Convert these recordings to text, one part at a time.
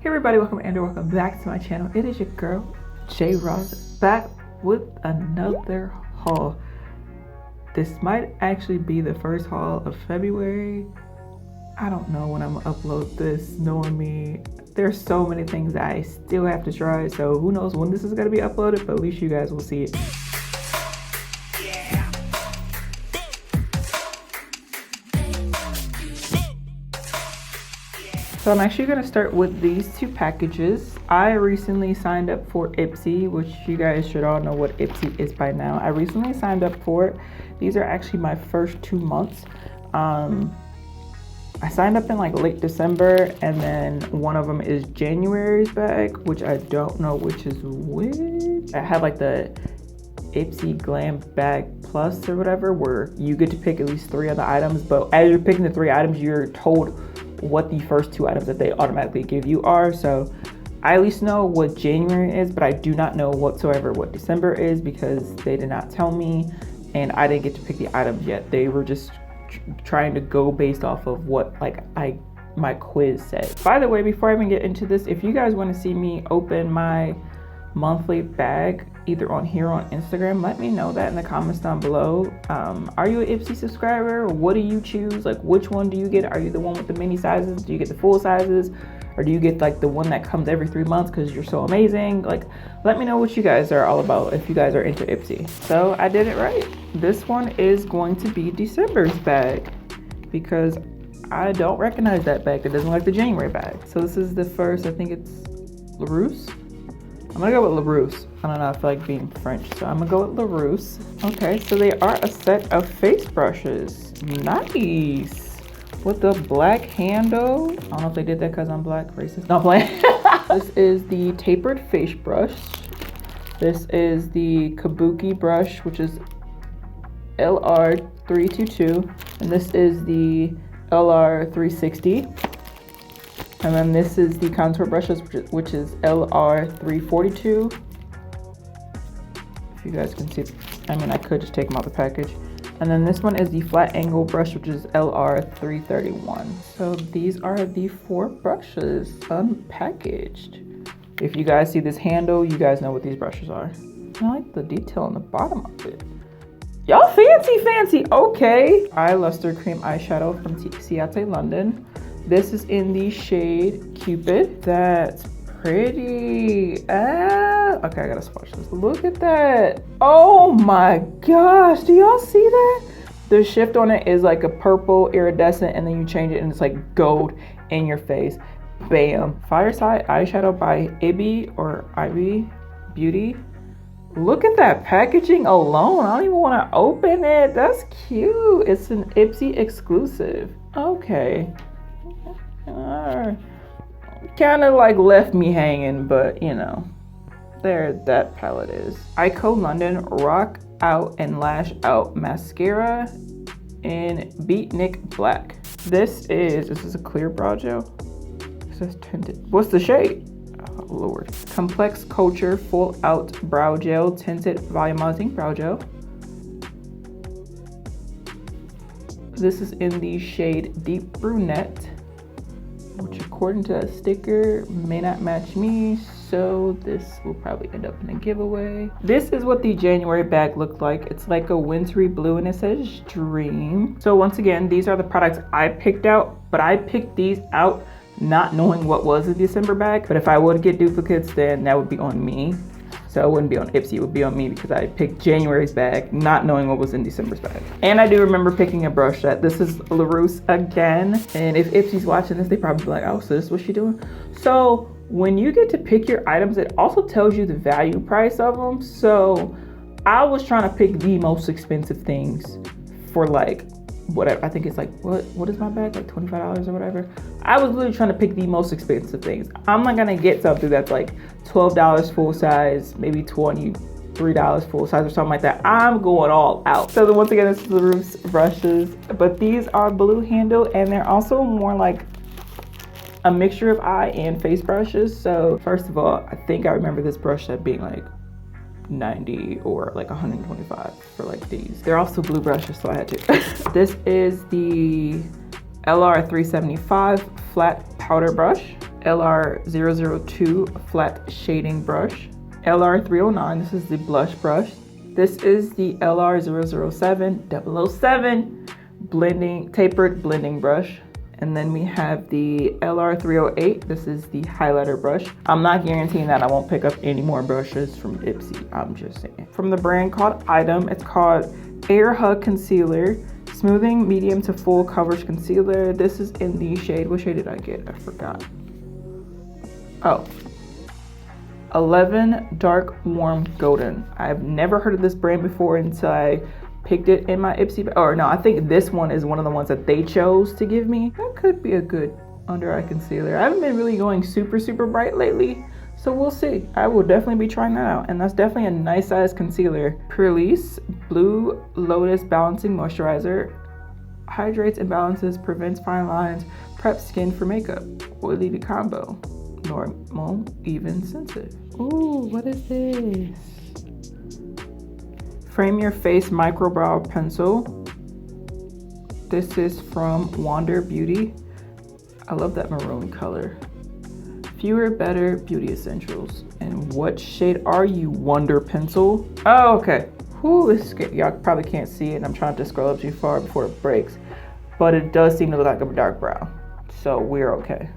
Hey everybody, welcome and welcome back to my channel. It is your girl, J Ross, back with another haul. This might actually be the first haul of February. I don't know when I'm gonna upload this, knowing me. There's so many things that I still have to try, so who knows when this is gonna be uploaded, but at least you guys will see it. So I'm actually going to start with these two packages. I recently signed up for IPSY, which you guys should all know what IPSY is by now. I recently signed up for it. These are actually my first 2 months. I signed up in like late December, and then one of them is January's bag, which I don't know which is which. I have like the IPSY Glam Bag Plus or whatever, where you get to pick at least 3 of the items, but as you're picking the 3 items, you're told what the first 2 items that they automatically give you are. So I at least know what January is, but I do not know whatsoever what December is because they did not tell me, and I didn't get to pick the items yet. They were just trying to go based off of what my quiz said. By the way, before I even get into this, if you guys want to see me open my monthly bag either on here or on Instagram, let me know that in the comments down below. Are you an IPSY subscriber? What do you choose? Like, which one do you get? Are you the one with the mini sizes? Do you get the full sizes? Or do you get like the one that comes every 3 months because you're so amazing? Like, let me know what you guys are all about if you guys are into IPSY. So I did it right. This one is going to be December's bag because I don't recognize that bag. It doesn't look like the January bag. So this is the first, I think it's LaRousse. I'm gonna go with LaRousse. I don't know, I feel like being French, so I'm gonna go with LaRousse. Okay, so they are a set of face brushes. Nice. With the black handle. I don't know if they did that because I'm black, racist. Not playing. This is the tapered face brush. This is the Kabuki brush, which is LR322. And this is the LR360. And then this is the contour brushes, which is LR342. If you guys can see, I mean, I could just take them out the package. And then this one is the flat angle brush, which is LR331. So these are the 4 brushes unpackaged. If you guys see this handle, you guys know what these brushes are. I like the detail on the bottom of it. Y'all fancy, okay. Eye Luster Cream eyeshadow from Ciate London. This is in the shade Cupid. That's pretty. Okay, I gotta swatch this. Look at that. Oh my gosh, do y'all see that? The shift on it is like a purple iridescent, and then you change it and it's like gold in your face. Bam. Fireside eyeshadow by Ivy Beauty. Look at that packaging alone. I don't even want to open it. That's cute. It's an IPSY exclusive. Okay. Kind of like left me hanging, but you know, there that palette is. Ico London Rock Out and Lash Out mascara in Beatnik Black. This is a clear brow gel. It says tinted. What's the shade? Oh Lord. Complex Culture Full Out Brow Gel, tinted volumizing brow gel. This is in the shade Deep Brunette, which according to a sticker may not match me, so this will probably end up in a giveaway. This is what the January bag looked like. It's like a wintry blue and it says Dream. So once again, these are the products I picked out, but I picked these out not knowing what was a December bag. But if I would get duplicates, then that would be on me. So it wouldn't be on IPSY, it would be on me because I picked January's bag, not knowing what was in December's bag. And I do remember picking a brush set. This is LaRousse again. And if IPSY's watching this, they probably be like, oh, so this is what she doing? So when you get to pick your items, it also tells you the value price of them. So I was trying to pick the most expensive things for like, whatever. I think it's like, what is my bag? Like $25 or whatever. I was literally trying to pick the most expensive things. I'm not gonna get something that's like $12 full size, maybe $23 full size or something like that. I'm going all out. So once again, this is the LaRousse brushes, but these are blue handle and they're also more like a mixture of eye and face brushes. So first of all, I think I remember this brush set being like 90 or like 125 for like these. They're also blue brushes, so I had to. This is the LR375 flat powder brush, LR002 flat shading brush. LR309, this is the blush brush. This is the LR007 007 tapered blending brush. And then we have the LR308. This is the highlighter brush. I'm not guaranteeing that I won't pick up any more brushes from IPSY. I'm just saying. From the brand called Item, it's called Air Hug Concealer. Smoothing medium to full coverage concealer. This is in the shade, what shade did I get? I forgot. Oh, 11 Dark Warm Golden. I've never heard of this brand before until I picked it in my IPSY, or no, I think this one is one of the ones that they chose to give me. That could be a good under eye concealer. I haven't been really going super bright lately, so we'll see. I will definitely be trying that out, and that's definitely a nice size concealer. Purlisse Blue Lotus Balancing Moisturizer. Hydrates and balances, prevents fine lines, preps skin for makeup. Oily to combo. Normal, even, sensitive. Ooh, what is this? Frame Your Face Micro Brow Pencil. This is from Wander Beauty. I love that maroon color. Fewer, better beauty essentials. And what shade are you, Wonder Pencil? Oh, okay. Whew, this is good. Y'all probably can't see it, and I'm trying to scroll up too far before it breaks. But it does seem to look like a dark brown. So we're okay.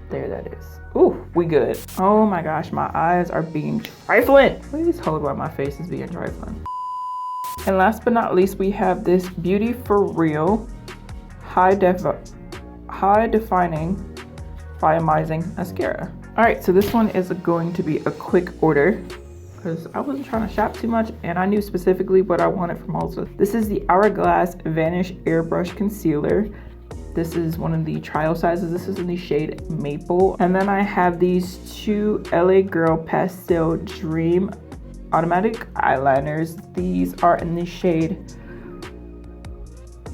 There that is. Ooh, we good. Oh my gosh, my eyes are being trifling. Please hold while my face is being trifling. And last but not least, we have this Beauty for Real high defining volumizing mascara. All right, so this one is going to be a quick order because I wasn't trying to shop too much and I knew specifically what I wanted from also. This is the Hourglass Vanish Airbrush Concealer. This is one of the trial sizes. This is in the shade Maple. And then I have these two LA Girl Pastel Dream Automatic Eyeliners. These are in the shade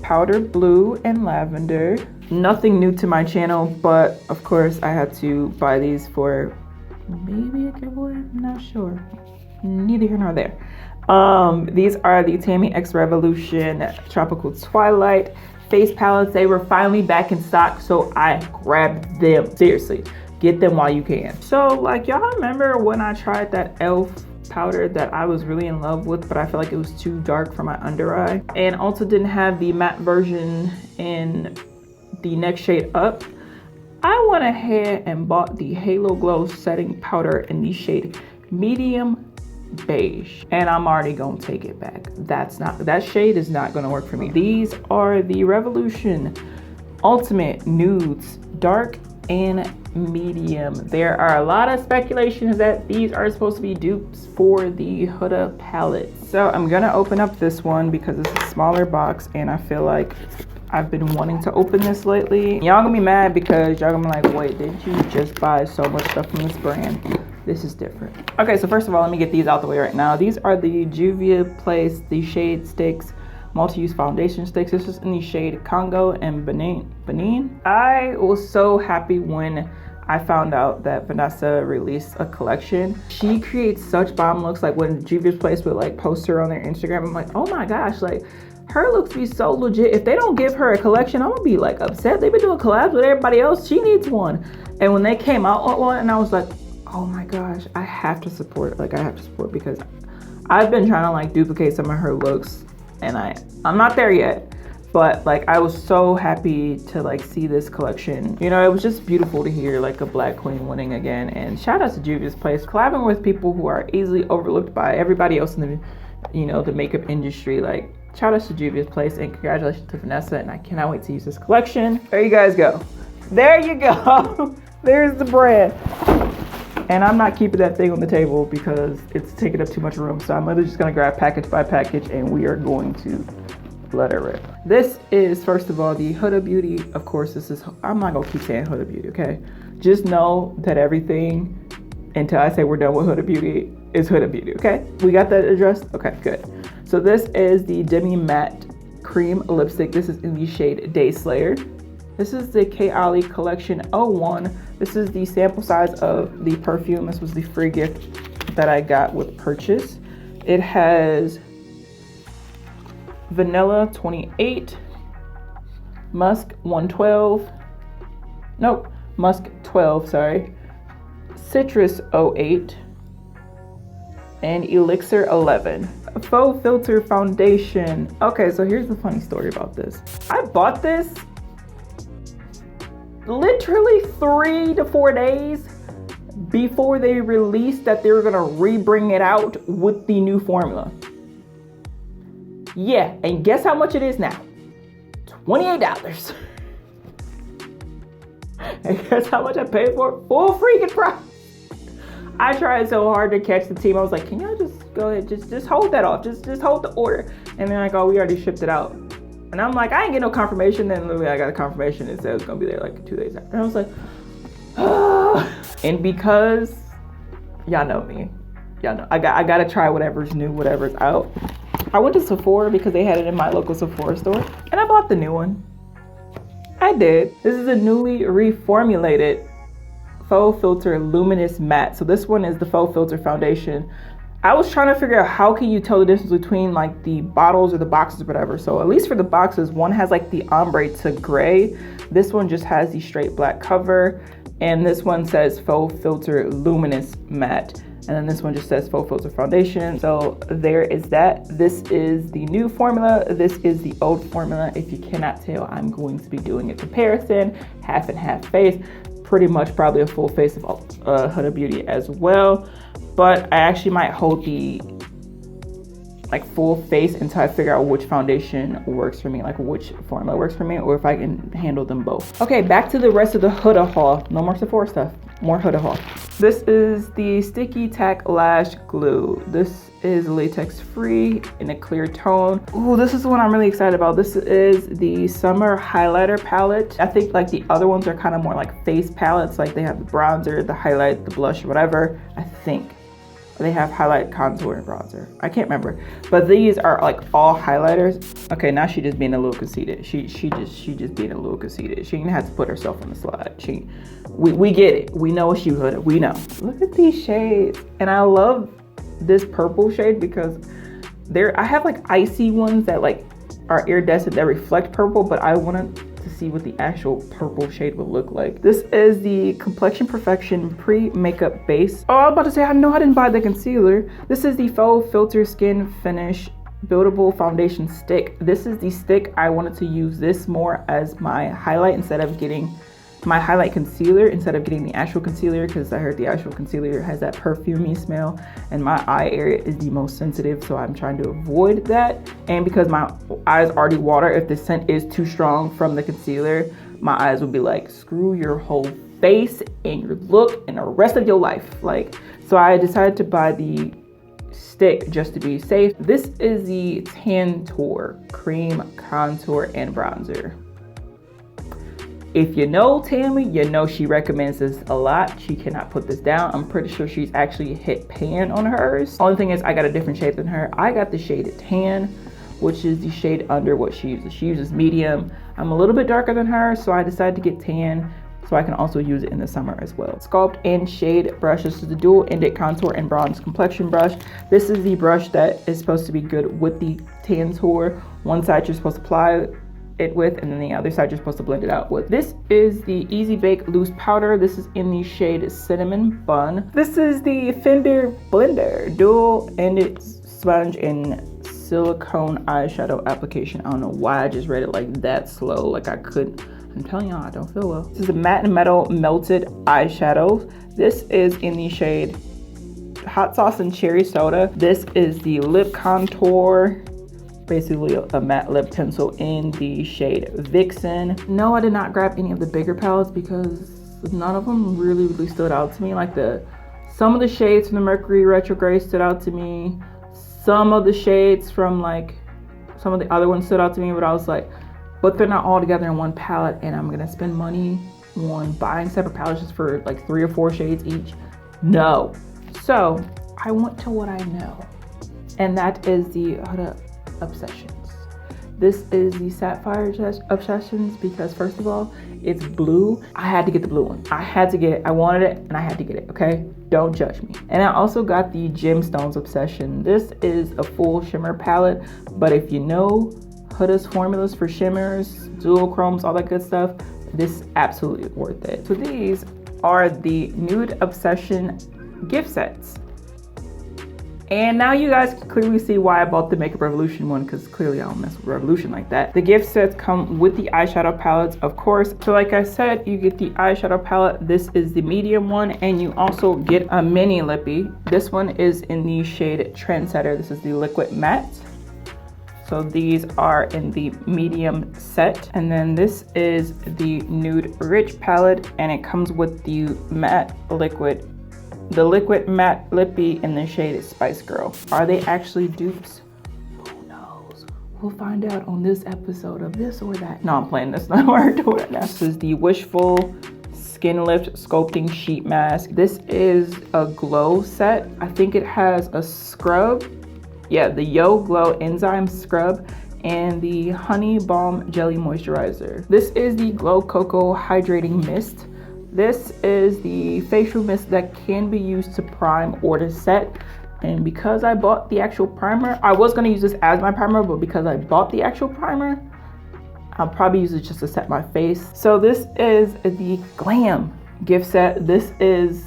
Powder Blue and Lavender. Nothing new to my channel, but of course I had to buy these for maybe a giveaway, I'm not sure. Neither here nor there. These are the Tammy X Revolution Tropical Twilight face palettes. They were finally back in stock, so I grabbed them. Seriously, get them while you can. So like, y'all remember when I tried that e.l.f. powder that I was really in love with, but I feel like it was too dark for my under eye, and also didn't have the matte version in the next shade up? I went ahead and bought the Halo Glow setting powder in the shade Medium Beige, and I'm already gonna take it back. That shade is not gonna work for me. These are the Revolution Ultimate Nudes Dark and Medium. There are a lot of speculations that these are supposed to be dupes for the Huda palette. So I'm gonna open up this one because it's a smaller box and I feel like I've been wanting to open this lately. Y'all gonna be mad because y'all gonna be like, wait, didn't you just buy so much stuff from this brand? This is different. Okay, so first of all, let me get these out the way right now. These are the Juvia Place, the Shade Sticks Multi-Use Foundation Sticks. This is in the shade Congo and Benin. I was so happy when I found out that Vanessa released a collection. She creates such bomb looks. Like when Juvia's Place would like post her on their Instagram, I'm like, oh my gosh, like her looks be so legit. If they don't give her a collection, I'm gonna be like upset. They've been doing collabs with everybody else. She needs one. And when they came out with one, and I was like, oh my gosh, I have to support. Like I have to support because I've been trying to like duplicate some of her looks, and I'm not there yet. But like I was so happy to like see this collection. You know, it was just beautiful to hear like a Black queen winning again. And shout out to Juvia's Place, collabing with people who are easily overlooked by everybody else in the, you know, the makeup industry. Like shout out to Juvia's Place and congratulations to Vanessa. And I cannot wait to use this collection. There you guys go. There you go. There's the brand. And I'm not keeping that thing on the table because it's taking up too much room. So I'm literally just gonna grab package by package and we are going to let it rip. This is, first of all, the Huda Beauty. Of course, this is, I'm not gonna keep saying Huda Beauty, okay? Just know that everything until I say we're done with Huda Beauty is Huda Beauty, okay? We got that addressed? Okay, good. So this is the Demi Matte Cream Lipstick. This is in the shade Day Slayer. This is the K. Ali Collection 01. This is the sample size of the perfume. This was the free gift that I got with purchase. It has Vanilla 28, Musk 112. Nope, Musk 12, sorry. Citrus 08. And Elixir 11. Faux Filter Foundation. Okay, so here's the funny story about this. I bought this literally 3 to 4 days before they released that they were gonna re-bring it out with the new formula. Yeah, and guess how much it is now? $28. And guess how much I paid for it? Full freaking price. I tried so hard to catch the team. I was like, can y'all just go ahead, just hold that off. Just hold the order. And they're like, oh, we already shipped it out. And I'm like, I ain't get no confirmation. Then literally I got a confirmation. It said it was gonna be there like 2 days after. And I was like, ah. And because y'all know me, y'all know I gotta try whatever's new, whatever's out. I went to Sephora because they had it in my local Sephora store, and I bought the new one. I did. This is a newly reformulated Faux Filter Luminous Matte. So this one is the Faux Filter Foundation. I was trying to figure out how can you tell the difference between like the bottles or the boxes or whatever. So at least for the boxes, one has like the ombre to gray. This one just has the straight black cover. And this one says Faux Filter Luminous Matte. And then this one just says Faux Filter Foundation. So there is that. This is the new formula. This is the old formula. If you cannot tell, I'm going to be doing a comparison, half and half face. Pretty much probably a full face of Huda Beauty as well. But I actually might hold the like full face until I figure out which foundation works for me, like which formula works for me, or if I can handle them both. Okay, back to the rest of the Huda haul. No more Sephora stuff, more Huda haul. This is the Sticky Tack Lash Glue. This is latex free in a clear tone. Ooh, this is the one I'm really excited about. This is the Summer Highlighter Palette. I think like the other ones are kind of more like face palettes, like they have the bronzer, the highlight, the blush, whatever. I think they have highlight, contour, and bronzer. I can't remember, but these are like all highlighters. Okay, now she just being a little conceited. She just being a little conceited. She didn't have to put herself on the slide. We get it. We know she would. We know. Look at these shades, and I love this purple shade because I have like icy ones that like are iridescent that reflect purple, but I wanted to see what the actual purple shade would look like. This is the Complexion Perfection Pre-Makeup Base. Oh, I was about to say, I know I didn't buy the concealer. This is the Faux Filter Skin Finish Buildable Foundation Stick. This is the stick. I wanted to use this more as my highlight instead of getting my highlight concealer instead of getting the actual concealer, because I heard the actual concealer has that perfumey smell and my eye area is the most sensitive, so I'm trying to avoid that. And because my eyes already water, if the scent is too strong from the concealer, my eyes will be like, screw your whole face and your look and the rest of your life. Like, so I decided to buy the stick just to be safe. This is the Tantour Cream Contour and Bronzer. If you know Tammy, you know she recommends this a lot. She cannot put this down. I'm pretty sure she's actually hit pan on hers. Only thing is I got a different shade than her. I got the shade Tan, which is the shade under what she uses. She uses medium. I'm a little bit darker than her, so I decided to get Tan so I can also use it in the summer as well. Sculpt and Shade Brush. This is the dual-ended contour and bronze complexion brush. This is the brush that is supposed to be good with the Tantour. One side you're supposed to apply it with, and then the other side you're supposed to blend it out with. This is the Easy Bake Loose Powder. This is in the shade Cinnamon Bun. This is the Fender Blender Dual-Ended Sponge and Silicone Eyeshadow Application. I don't know why I just read it like that slow, like I couldn't. I'm telling y'all, I don't feel well. This is a Matte and Metal Melted Eyeshadow. This is in the shade Hot Sauce and Cherry Soda. This is the Lip Contour, basically a matte lip pencil in the shade Vixen. No, I did not grab any of the bigger palettes because none of them really stood out to me. Like some of the shades from the Mercury Retrograde stood out to me. Some of the shades from like some of the other ones stood out to me, but I was like, but they're not all together in one palette, and I'm gonna spend money on buying separate palettes just for like 3 or 4 shades each. No. So I went to what I know, and that is the Huda Obsessions. This is the Sapphire Obsessions because first of all, it's blue. I had to get the blue one. I had to get it. I wanted it and I had to get it, okay? Don't judge me. And I also got the Gemstones Obsession. This is a full shimmer palette, but if you know Huda's formulas for shimmers, duochromes, all that good stuff, this is absolutely worth it. So these are the Nude Obsession gift sets. And now you guys can clearly see why I bought the Makeup Revolution one, because clearly I don't mess with Revolution like that. The gift sets come with the eyeshadow palettes, of course. So like I said, you get the eyeshadow palette. This is the medium one, and you also get a mini lippy. This one is in the shade Trendsetter. This is the liquid matte. So these are in the medium set. And then this is the Nude Rich palette, and it comes with the matte liquid. The liquid matte lippy in the shade Spice Girl. Are they actually dupes? Who knows? We'll find out on this episode of This or That. No, I'm playing this. Not where I'm doing it now. This is the Wishful Skin Lift Sculpting Sheet Mask. This is a glow set. I think it has a scrub. Yeah, the Yo Glow Enzyme Scrub and the Honey Balm Jelly Moisturizer. This is the Glow Coco Hydrating Mist. This is the facial mist that can be used to prime or to set. And because I bought the actual primer, I was gonna use this as my primer, but because I bought the actual primer, I'll probably use it just to set my face. So this is the Glam Gift Set. This is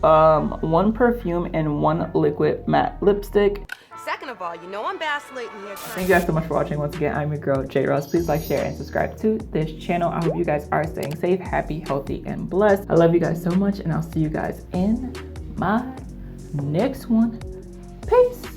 1 perfume and 1 liquid matte lipstick. Second of all, you know I'm vacillating here. Thank you guys so much for watching. Once again, I'm your girl, J Rose. Please like, share, and subscribe to this channel. I hope you guys are staying safe, happy, healthy, and blessed. I love you guys so much, and I'll see you guys in my next one. Peace.